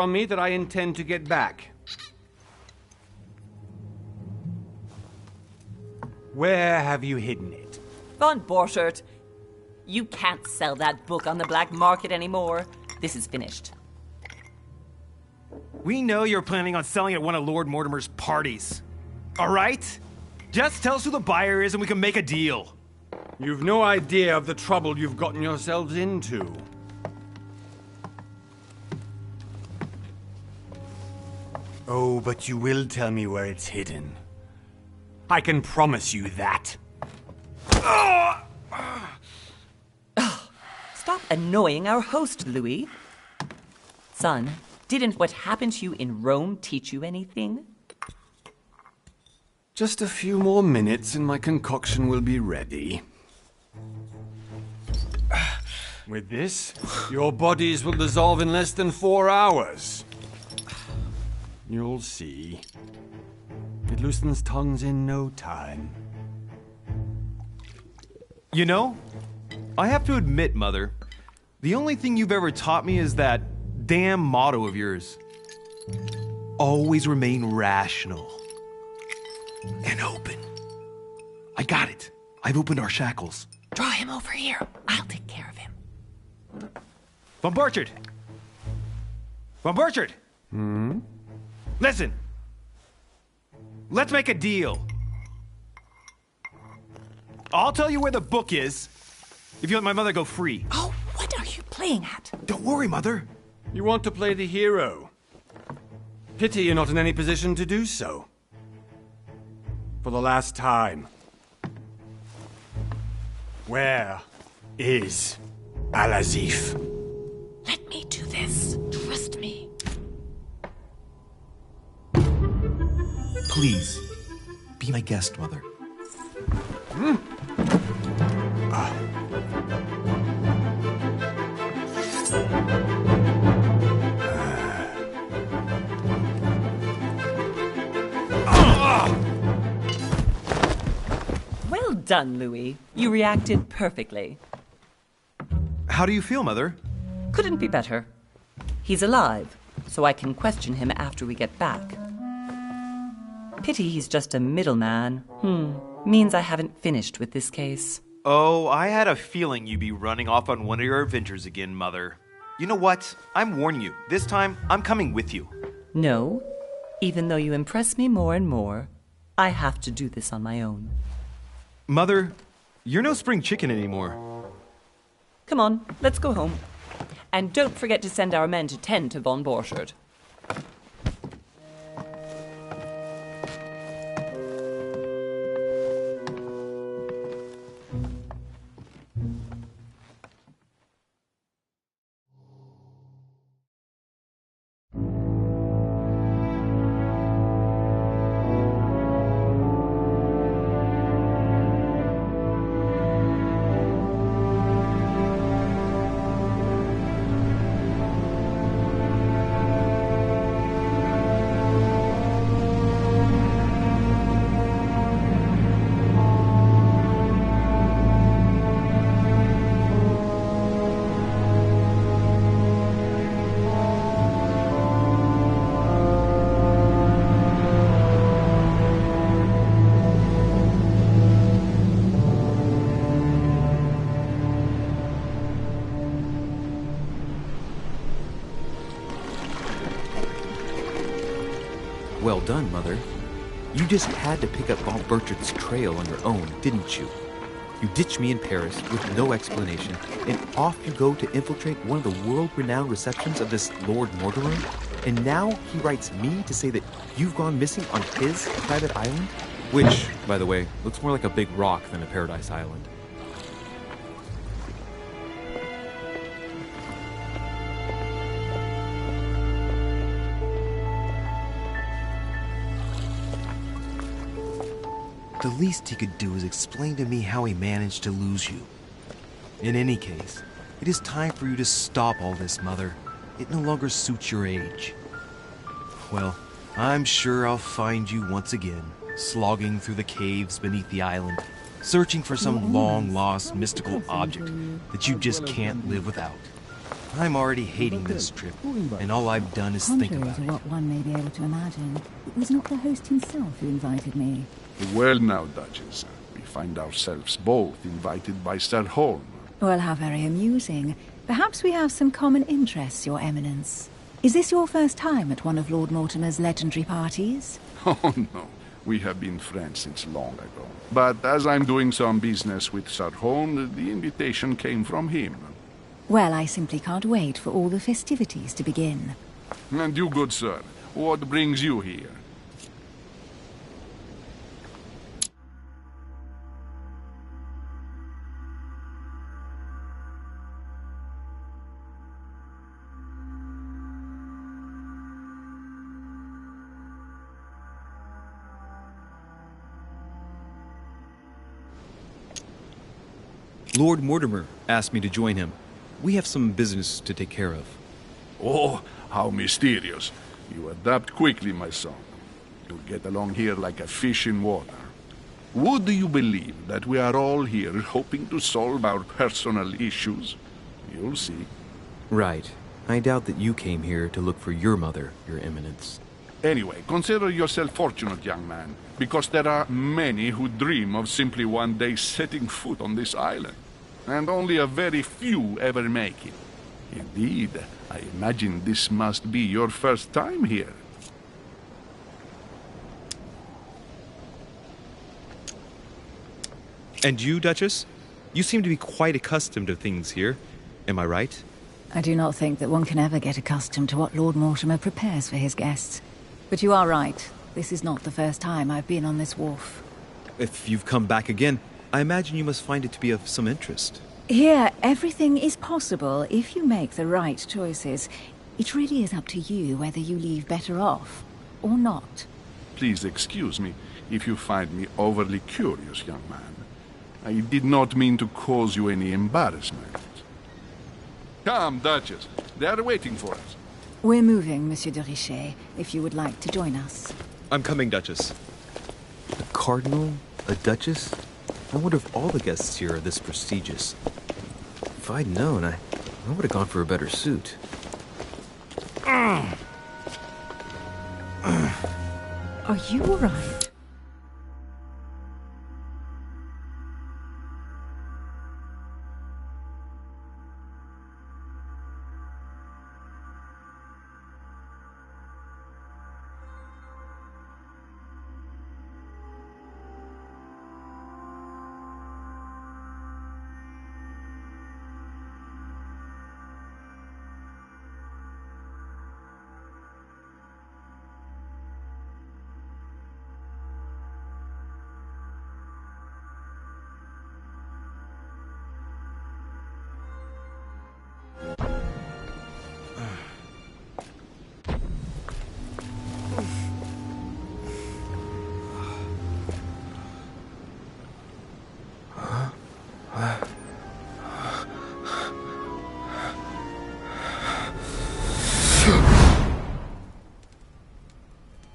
on me that I intend to get back. Where have you hidden it? Von Borchert, you can't sell that book on the black market anymore. This is finished. We know you're planning on selling at one of Lord Mortimer's parties. All right? Just tell us who the buyer is and we can make a deal. You've no idea of the trouble you've gotten yourselves into. Oh, but you will tell me where it's hidden. I can promise you that. Stop annoying our host, Louis. Son, didn't what happened to you in Rome teach you anything? Just a few more minutes and my concoction will be ready. With this, your bodies will dissolve in less than 4 hours. You'll see. It loosens tongues in no time. You know, I have to admit, Mother, the only thing you've ever taught me is that damn motto of yours. Always remain rational. And open. I got it. I've opened our shackles. Draw him over here. I'll take care of him. Von Borchert! Von Borchert! Listen. Let's make a deal. I'll tell you where the book is if you let my mother go free. Oh, what are you playing at? Don't worry, Mother. You want to play the hero. Pity you're not in any position to do so. For the last time. Where is Al-Azif? Let me do this. Trust me. Please, be my guest, Mother. Well done, Louis. You reacted perfectly. How do you feel, Mother? Couldn't be better. He's alive, so I can question him after we get back. Pity he's just a middleman. Means I haven't finished with this case. Oh, I had a feeling you'd be running off on one of your adventures again, Mother. You know what? I'm warning you. This time, I'm coming with you. No, even though you impress me more and more, I have to do this on my own. Mother, you're no spring chicken anymore. Come on, let's go home. And don't forget to send our men to tend to Von Borchert. Well done, Mother. You just had to pick up Von Borchert's trail on your own, didn't you? You ditched me in Paris with no explanation, and off you go to infiltrate one of the world-renowned receptions of this Lord Mortimer? And now he writes me to say that you've gone missing on his private island? Which, by the way, looks more like a big rock than a paradise island. The least he could do is explain to me how he managed to lose you. In any case, it is time for you to stop all this, Mother. It no longer suits your age. Well, I'm sure I'll find you once again, slogging through the caves beneath the island, searching for some long-lost mystical object that you just can't live without. I'm already hating this trip, and all I've done is think Contrary about to it. what one may be able to imagine, it was not the host himself who invited me. Well now, Duchess, we find ourselves both invited by Sir Holm. Well, how very amusing. Perhaps we have some common interests, Your Eminence. Is this your first time at one of Lord Mortimer's legendary parties? Oh no, we have been friends since long ago. But as I'm doing some business with Sir Holm, the invitation came from him. Well, I simply can't wait for all the festivities to begin. And you, good sir, what brings you here? Lord Mortimer asked me to join him. We have some business to take care of. Oh, how mysterious. You adapt quickly, my son. You get along here like a fish in water. Would you believe that we are all here hoping to solve our personal issues? You'll see. Right. I doubt that you came here to look for your mother, Your Eminence. Anyway, consider yourself fortunate, young man, because there are many who dream of simply one day setting foot on this island, and only a very few ever make it. Indeed, I imagine this must be your first time here. And you, Duchess? You seem to be quite accustomed to things here. Am I right? I do not think that one can ever get accustomed to what Lord Mortimer prepares for his guests. But you are right. This is not the first time I've been on this wharf. If you've come back again, I imagine you must find it to be of some interest. Here, everything is possible if you make the right choices. It really is up to you whether you leave better off or not. Please excuse me if you find me overly curious, young man. I did not mean to cause you any embarrassment. Come, Duchess. They are waiting for us. We're moving, Monsieur de Richet, if you would like to join us. I'm coming, Duchess. A cardinal? A duchess? I wonder if all the guests here are this prestigious. If I'd known, I would have gone for a better suit. Are you all right?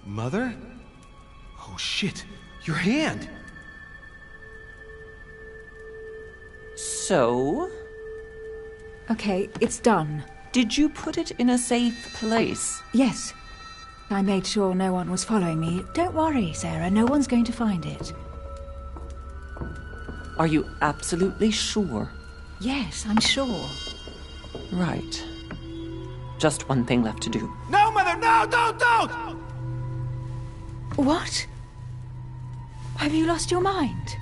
Mother? Oh shit, your hand! So, Okay, it's done. did you put it in a safe place? Yes. I made sure no one was following me. Don't worry, Sarah, no one's going to find it. Are you absolutely sure? Yes, I'm sure. Right. Just one thing left to do. No, Mother, no, don't! What? Have you lost your mind?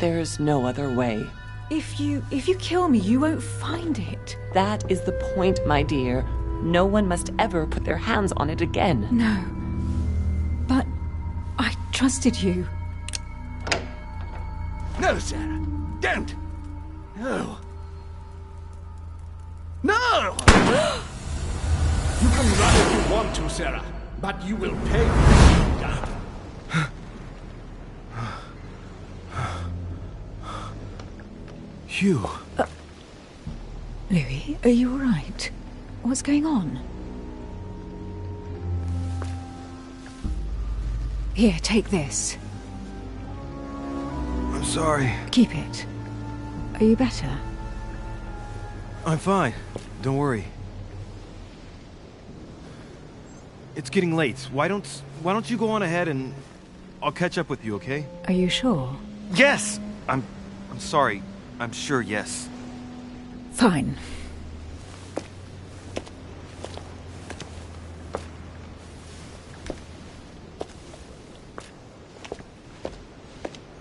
There's no other way. If you kill me, you won't find it. That is the point, my dear. No one must ever put their hands on it again. No. But I trusted you. No, Sarah, don't! No. No! You can run if you want to, Sarah, but you will pay. Hugh. Louis, are you all right? What's going on? Here, take this. I'm sorry. Keep it. Are you better? I'm fine. Don't worry. It's getting late. Why don't you go on ahead and I'll catch up with you, okay? Are you sure? Yes! I'm sorry. I'm sure, yes. Fine.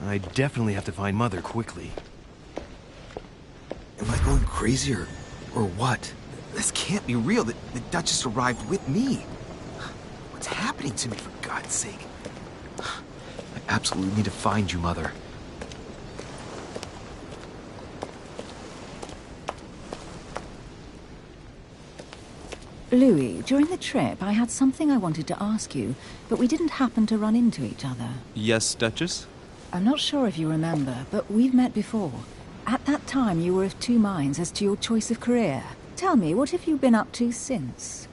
I definitely have to find Mother quickly. Am I going crazy or what? This can't be real. The Duchess arrived with me. What's happening to me, for God's sake? I absolutely need to find you, Mother. Louis, during the trip, I had something I wanted to ask you, but we didn't happen to run into each other. Yes, Duchess? I'm not sure if you remember, but we've met before. At that time, you were of two minds as to your choice of career. Tell me, what have you been up to since?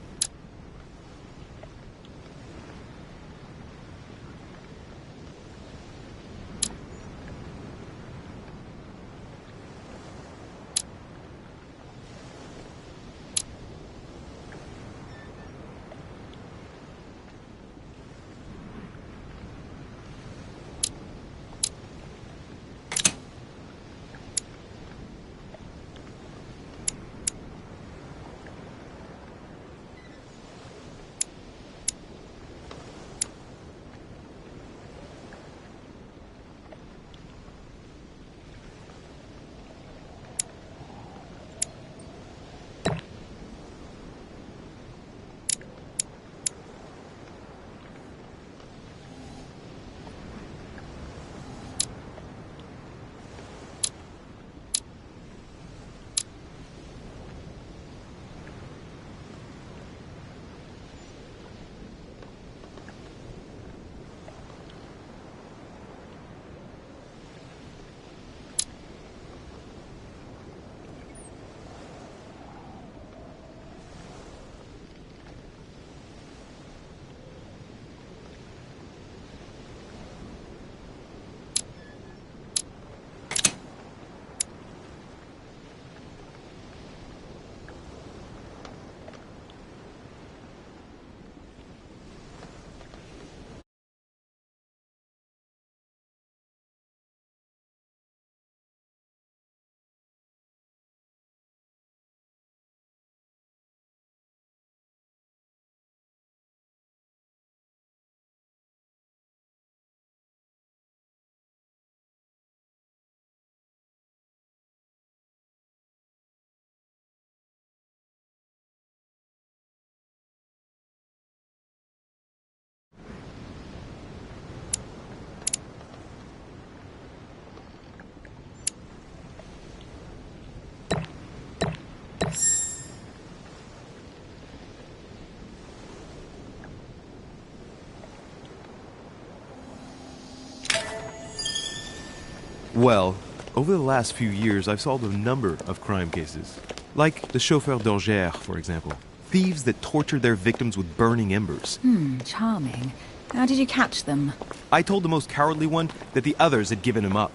Well, over the last few years, I've solved a number of crime cases. Like the chauffeur d'Angers, for example. Thieves that tortured their victims with burning embers. Charming. How did you catch them? I told the most cowardly one that the others had given him up.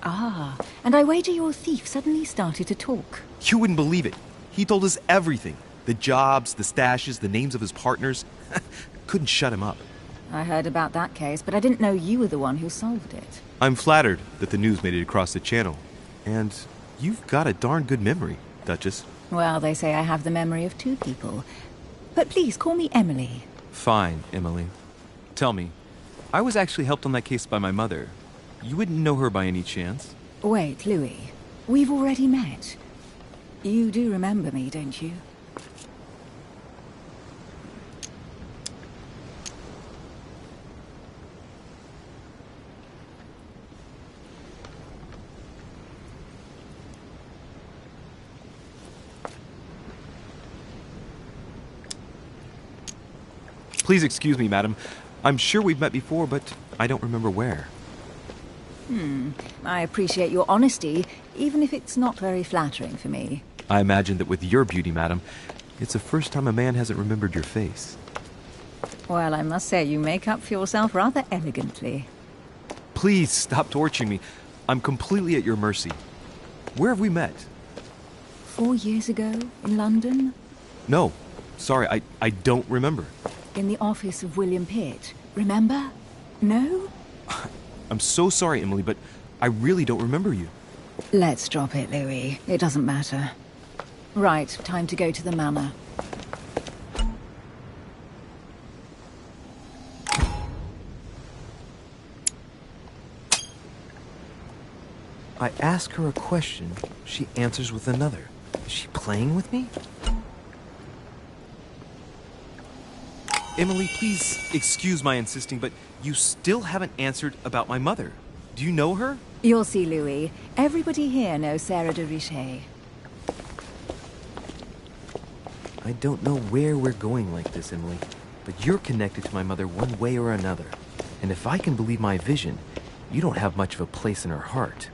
Ah, and I wager your thief suddenly started to talk. You wouldn't believe it. He told us everything. The jobs, the stashes, the names of his partners. Couldn't shut him up. I heard about that case, but I didn't know you were the one who solved it. I'm flattered that the news made it across the channel. And you've got a darn good memory, Duchess. Well, they say I have the memory of two people. But please, call me Emily. Fine, Emily. Tell me, I was actually helped on that case by my mother. You wouldn't know her by any chance? Wait, Louis. We've already met. You do remember me, don't you? Please excuse me, madam. I'm sure we've met before, but I don't remember where. I appreciate your honesty, even if it's not very flattering for me. I imagine that with your beauty, madam, it's the first time a man hasn't remembered your face. Well, I must say you make up for yourself rather elegantly. Please stop torturing me. I'm completely at your mercy. Where have we met? 4 years ago in London? No. Sorry, I don't remember. In the office of William Pitt, remember? No? I'm so sorry, Emily, but I really don't remember you. Let's drop it, Louis. It doesn't matter. Right, time to go to the manor. I ask her a question, she answers with another. Is she playing with me? Emily, please excuse my insisting, but you still haven't answered about my mother. Do you know her? You'll see, Louis. Everybody here knows Sarah de Richet. I don't know where we're going like this, Emily, but you're connected to my mother one way or another. And if I can believe my vision, you don't have much of a place in her heart.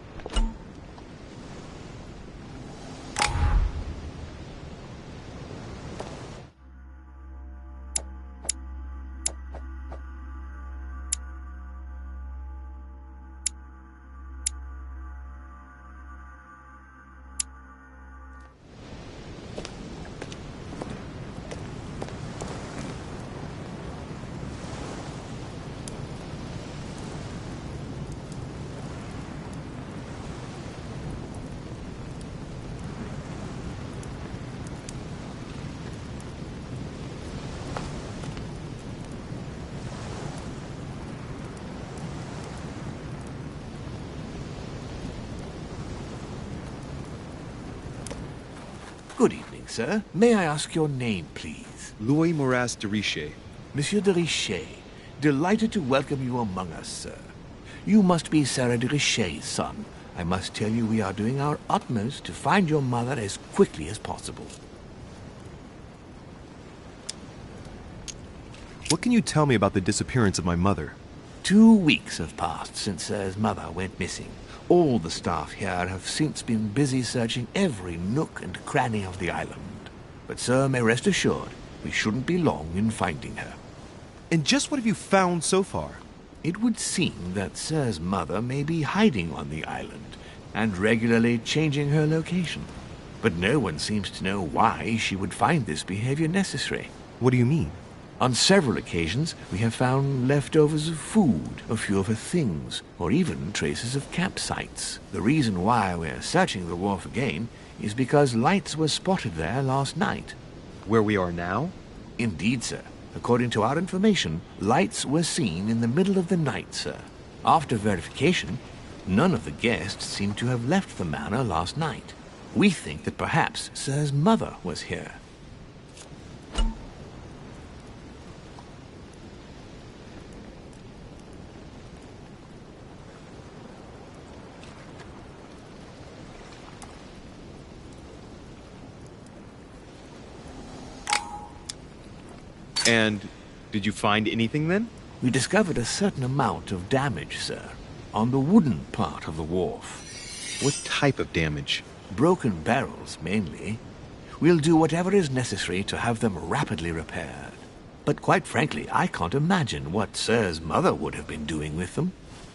Good evening, sir. May I ask your name, please? Louis Moras de Richet. Monsieur de Richet. Delighted to welcome you among us, sir. You must be Sarah de Richet's son. I must tell you we are doing our utmost to find your mother as quickly as possible. What can you tell me about the disappearance of my mother? 2 weeks have passed since Sir's mother went missing. All the staff here have since been busy searching every nook and cranny of the island. But Sir may rest assured, we shouldn't be long in finding her. And just what have you found so far? It would seem that Sir's mother may be hiding on the island and regularly changing her location. But no one seems to know why she would find this behavior necessary. What do you mean? On several occasions, we have found leftovers of food, a few of her things, or even traces of campsites. The reason why we're searching the wharf again is because lights were spotted there last night. Where we are now? Indeed, sir. According to our information, lights were seen in the middle of the night, sir. After verification, none of the guests seem to have left the manor last night. We think that perhaps Sir's mother was here. And did you find anything then? We discovered a certain amount of damage, sir, on the wooden part of the wharf. What type of damage? Broken barrels, mainly. We'll do whatever is necessary to have them rapidly repaired. But quite frankly, I can't imagine what Sir's mother would have been doing with them.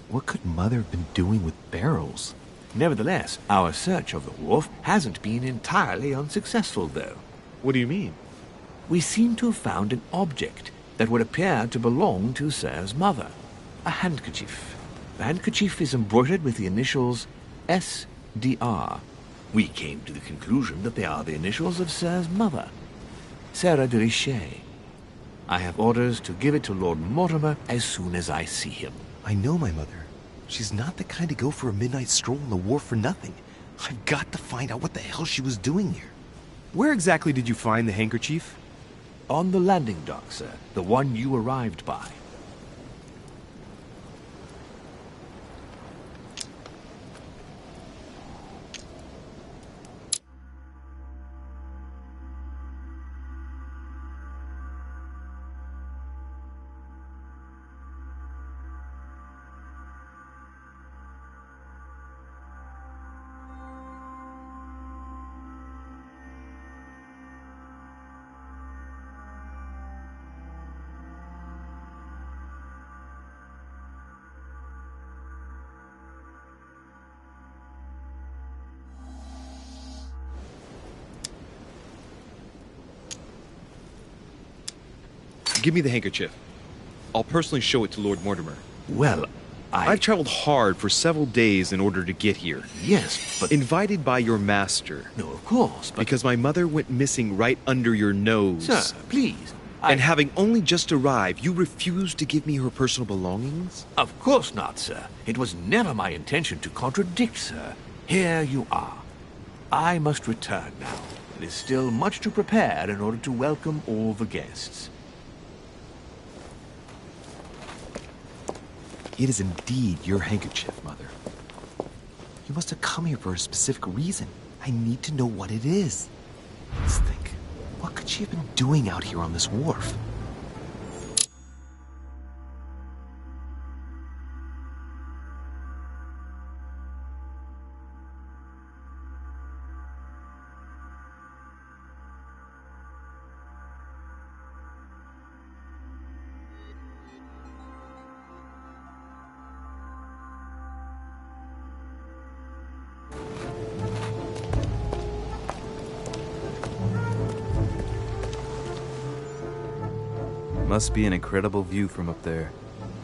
What could Mother have been doing with barrels? Nevertheless, our search of the wharf hasn't been entirely unsuccessful, though. What do you mean? We seem to have found an object that would appear to belong to Sir's mother. A handkerchief. The handkerchief is embroidered with the initials S.D.R. We came to the conclusion that they are the initials of Sir's mother, Sarah de Richet. I have orders to give it to Lord Mortimer as soon as I see him. I know my mother. She's not the kind to go for a midnight stroll on the wharf for nothing. I've got to find out what the hell she was doing here. Where exactly did you find the handkerchief? On the landing dock, sir. The one you arrived by. Give me the handkerchief. I'll personally show it to Lord Mortimer. Well, I've traveled hard for several days in order to get here. Yes, but... Invited by your master. No, of course, but... Because my mother went missing right under your nose. Sir, please. And having only just arrived, you refused to give me her personal belongings? Of course not, sir. It was never my intention to contradict, sir. Here you are. I must return now. It is still much to prepare in order to welcome all the guests. It is indeed your handkerchief, Mother. You must have come here for a specific reason. I need to know what it is. Let's think. What could she have been doing out here on this wharf? Must be an incredible view from up there.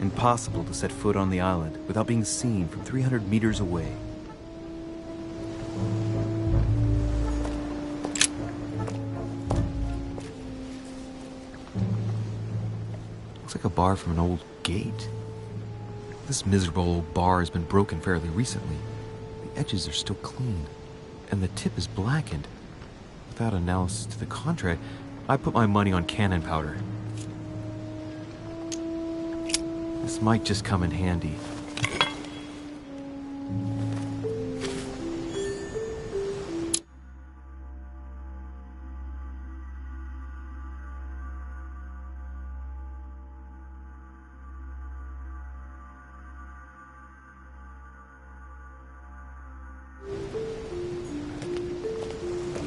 Impossible to set foot on the island without being seen from 300 meters away. Looks like a bar from an old gate. This miserable old bar has been broken fairly recently. The edges are still clean, and the tip is blackened. Without analysis to the contrary, I put my money on cannon powder. This might just come in handy.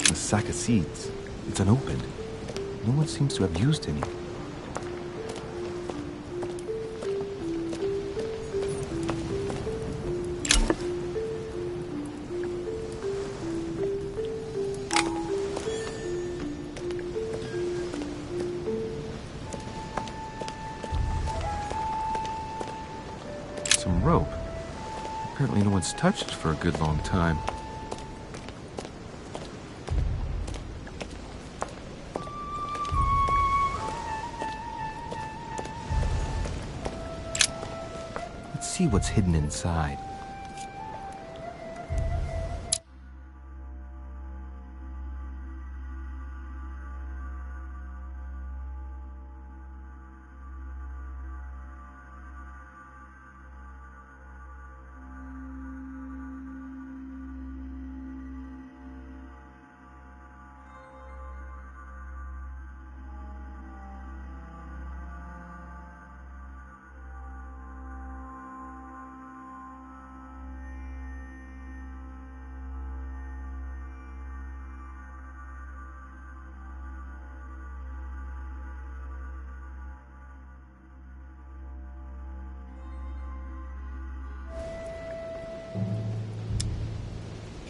A sack of seeds. It's unopened. No one seems to have used any. Some rope. Apparently no one's touched it for a good long time. Let's see what's hidden inside.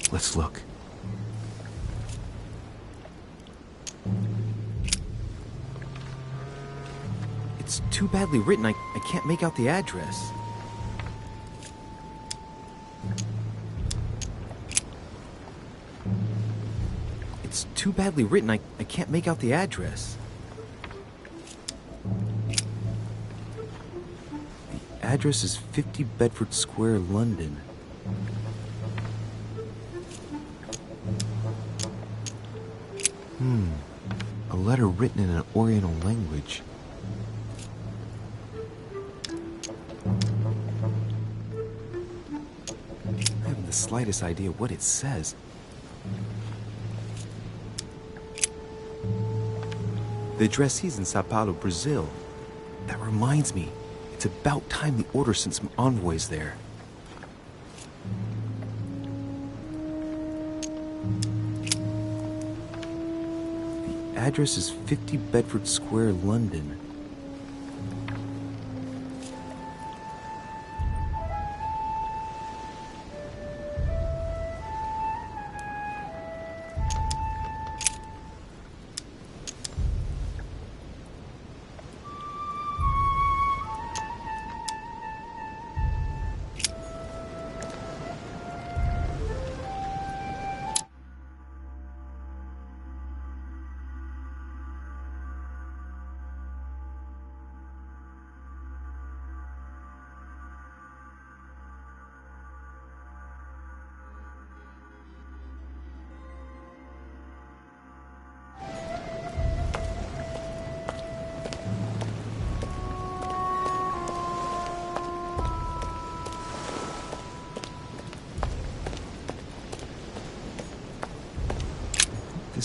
Let's look. It's too badly written, I can't make out the address. It's too badly written, I can't make out the address. The address is 50 Bedford Square, London. A letter written in an Oriental language. I haven't the slightest idea what it says. The addressee's in Sao Paulo, Brazil. That reminds me, it's about time the order sent some envoys there. The address is 50 Bedford Square, London.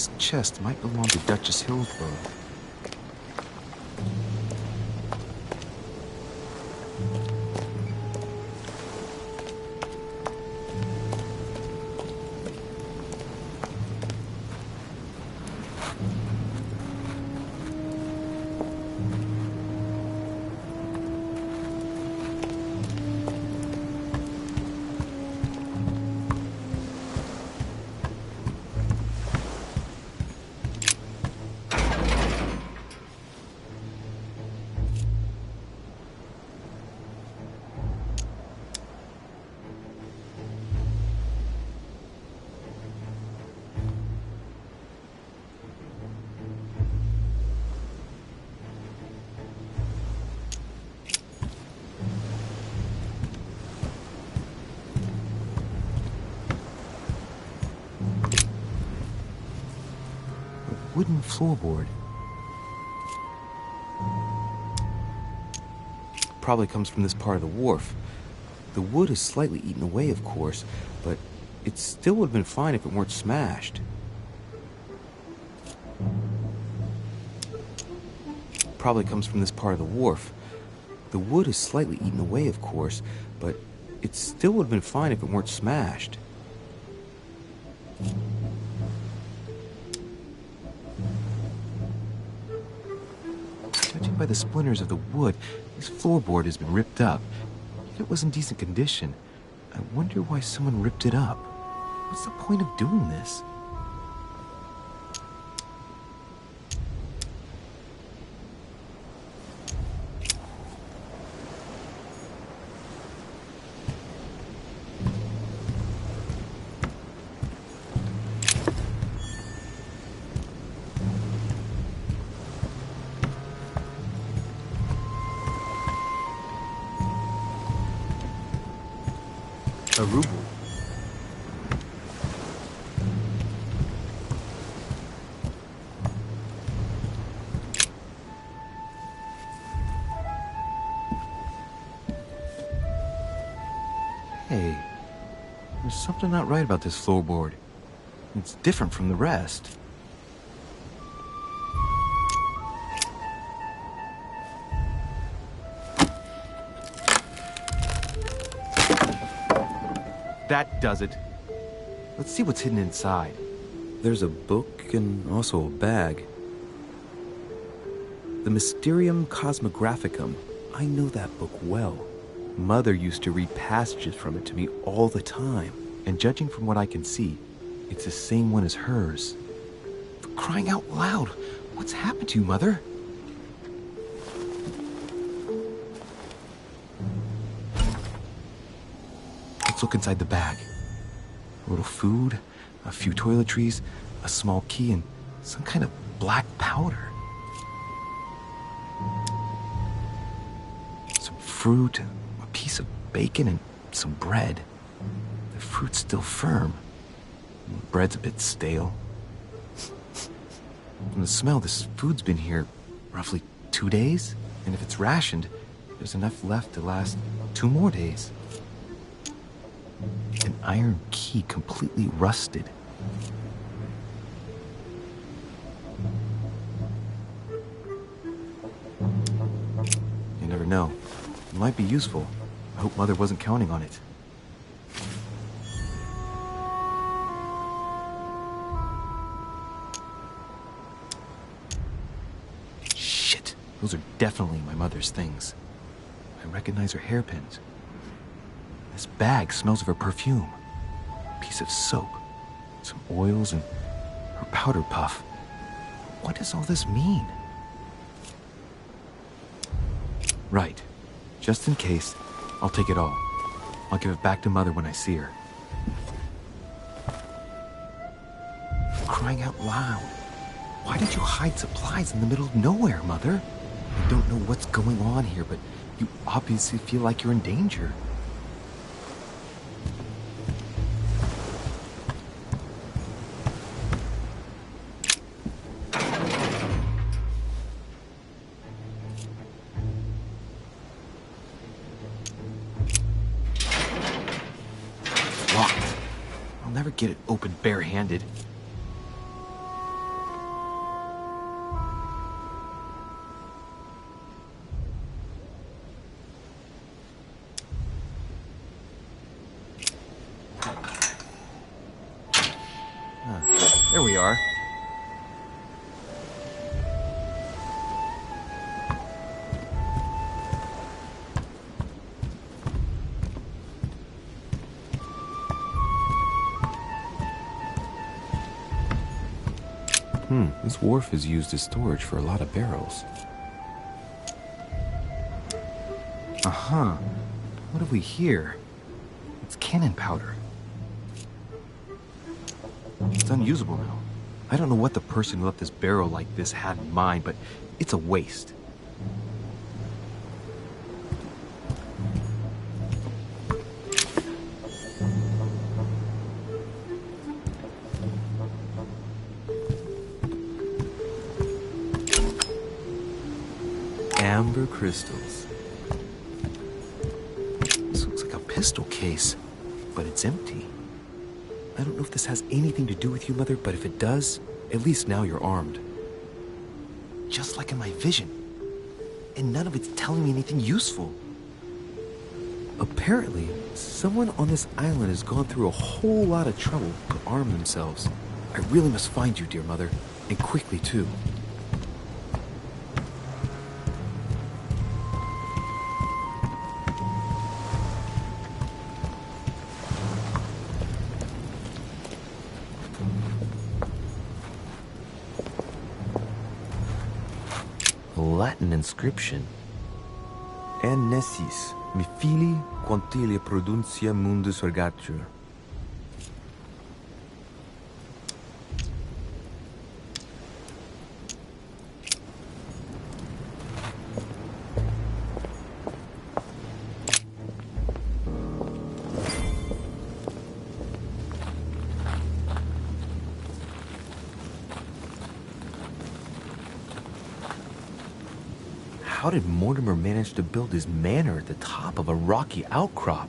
This chest might belong to Duchess Hillsborough. Wooden floorboard. Probably comes from this part of the wharf. The wood is slightly eaten away, of course, but it still would have been fine if it weren't smashed. Probably comes from this part of the wharf. The wood is slightly eaten away, of course, but it still would have been fine if it weren't smashed. Judging by the splinters of the wood, this floorboard has been ripped up. Yet it was in decent condition. I wonder why someone ripped it up. What's the point of doing this? A ruble. Hey, there's something not right about this floorboard. It's different from the rest. That does it. Let's see what's hidden inside. There's a book and also a bag. The Mysterium Cosmographicum. I know that book well. Mother used to read passages from it to me all the time. And judging from what I can see, it's the same one as hers. For crying out loud, what's happened to you, Mother? Let's look inside the bag. A little food, a few toiletries, a small key, and some kind of black powder. Some fruit, a piece of bacon, and some bread. The fruit's still firm. The bread's a bit stale. From the smell, this food's been here roughly 2 days. And if it's rationed, there's enough left to last 2 more days. An iron key completely rusted. You never know. It might be useful. I hope Mother wasn't counting on it. Shit! Those are definitely my mother's things. I recognize her hairpins. This bag smells of her perfume. A piece of soap, some oils, and her powder puff. What does all this mean? Right. Just in case, I'll take it all. I'll give it back to Mother when I see her. Crying out loud. Why did you hide supplies in the middle of nowhere, Mother? I don't know what's going on here, but you obviously feel like you're in danger. Locked. I'll never get it open barehanded. we are. This wharf is used as storage for a lot of barrels. Uh-huh. What have we here? It's cannon powder. It's unusable now. I don't know what the person who left this barrel like this had in mind, but it's a waste. Amber crystals. This looks like a pistol case, but it's empty. I don't know if this has anything to do with you, Mother, but if it does, at least now you're armed. Just like in my vision. And none of it's telling me anything useful. Apparently, someone on this island has gone through a whole lot of trouble to arm themselves. I really must find you, dear Mother, and quickly too. Latin inscription. En nessis, mi fili quantilia produncia mundus ergatur. How did Mortimer manage to build his manor at the top of a rocky outcrop?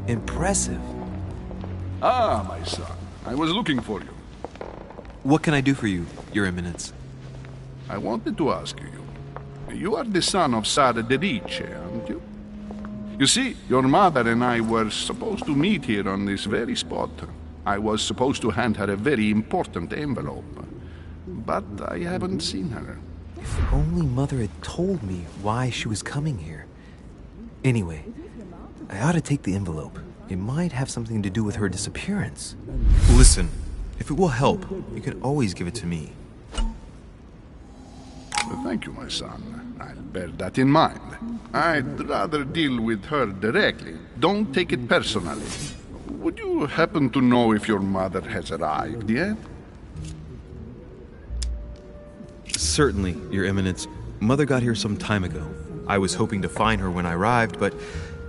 Impressive. Ah, my son. I was looking for you. What can I do for you, Your Eminence? I wanted to ask you. You are the son of Sara de Riche, aren't you? You see, your mother and I were supposed to meet here on this very spot. I was supposed to hand her a very important envelope. But I haven't seen her. If only Mother had told me why she was coming here. Anyway, I ought to take the envelope. It might have something to do with her disappearance. Listen, if it will help, you can always give it to me. Thank you, my son. I'll bear that in mind. I'd rather deal with her directly. Don't take it personally. Would you happen to know if your mother has arrived yet? Certainly, Your Eminence. Mother got here some time ago. I was hoping to find her when I arrived, but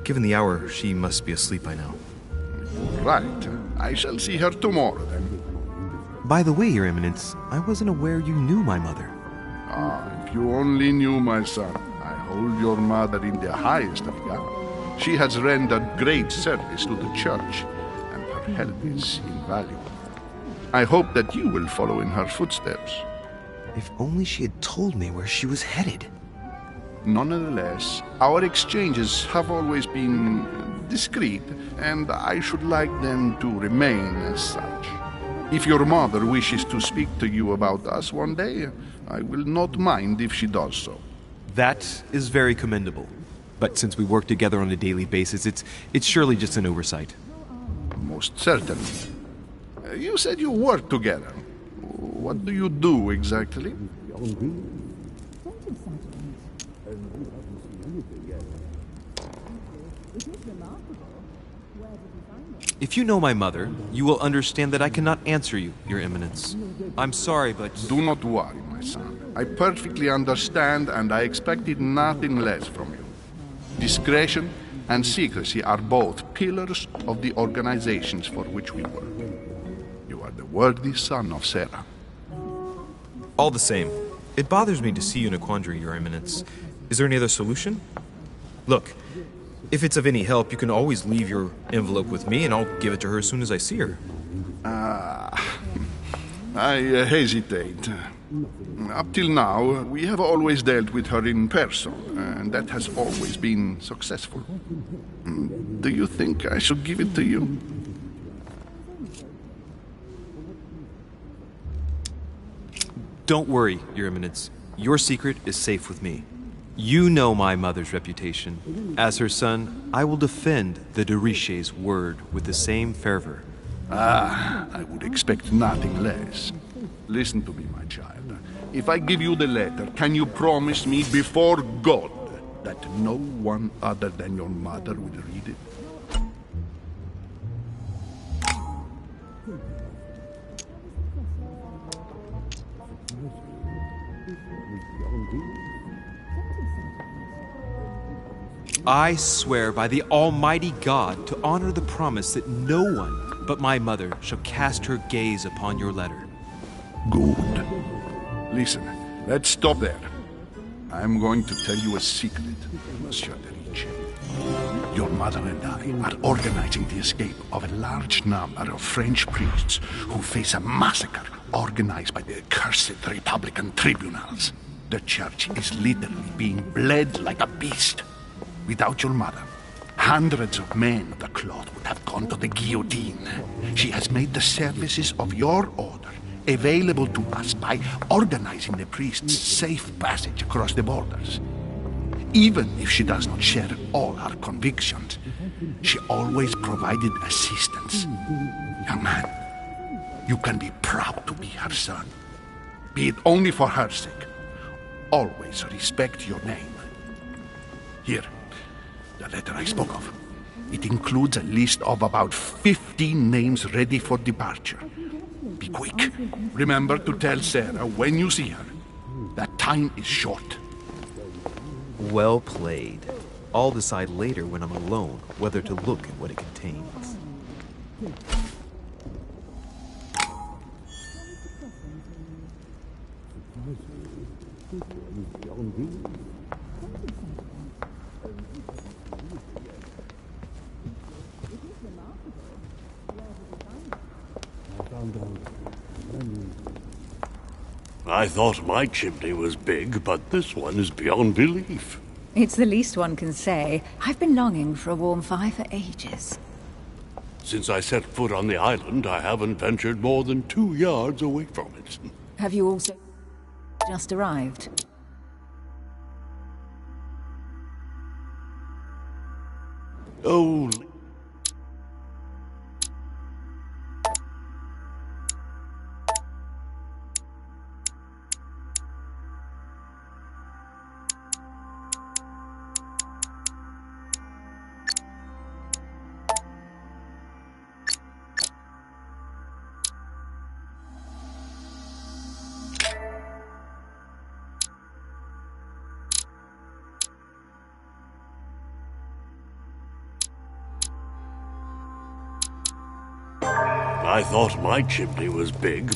given the hour, she must be asleep by now. Right. I shall see her tomorrow, then. By the way, Your Eminence, I wasn't aware you knew my mother. Ah, if you only knew, my son. I hold your mother in the highest regard. She has rendered great service to the church, and her help is invaluable. I hope that you will follow in her footsteps. If only she had told me where she was headed. Nonetheless, our exchanges have always been discreet, and I should like them to remain as such. If your mother wishes to speak to you about us one day, I will not mind if she does so. That is very commendable. But since we work together on a daily basis, it's surely just an oversight. Most certainly. You said you work together. What do you do exactly? If you know my mother, you will understand that I cannot answer you, Your Eminence. I'm sorry, but... Do not worry, my son. I perfectly understand, and I expected nothing less from you. Discretion and secrecy are both pillars of the organizations for which we work. You are the worthy son of Sarah. All the same, it bothers me to see you in a quandary, Your Eminence. Is there any other solution? Look, if it's of any help, you can always leave your envelope with me, and I'll give it to her as soon as I see her. I hesitate. Up till now, we have always dealt with her in person, and that has always been successful. Do you think I should give it to you? Don't worry, Your Eminence. Your secret is safe with me. You know my mother's reputation. As her son, I will defend the de Richet's word with the same fervor. I would expect nothing less. Listen to me, my child. If I give you the letter, can you promise me before God that no one other than your mother will read it? I swear by the Almighty God to honor the promise that no one but my mother shall cast her gaze upon your letter. Good. Listen, let's stop there. I'm going to tell you a secret, Monsieur de Richet. Your mother and I are organizing the escape of a large number of French priests who face a massacre organized by the accursed Republican tribunals. The church is literally being bled like a beast. Without your mother, hundreds of men of the cloth would have gone to the guillotine. She has made the services of your order available to us by organizing the priests' safe passage across the borders. Even if she does not share all our convictions, she always provided assistance. Young man, you can be proud to be her son. Be it only for her sake. Always respect your name. Here. The letter I spoke of. It includes a list of about 15 names ready for departure. Be quick. Remember to tell Sarah when you see her that time is short. Well played. I'll decide later when I'm alone whether to look at what it contains. I thought my chimney was big, but this one is beyond belief. It's the least one can say. I've been longing for a warm fire for ages. Since I set foot on the island, I haven't ventured more than 2 yards away from it. Have you also just arrived? Oh... I thought my chimney was big,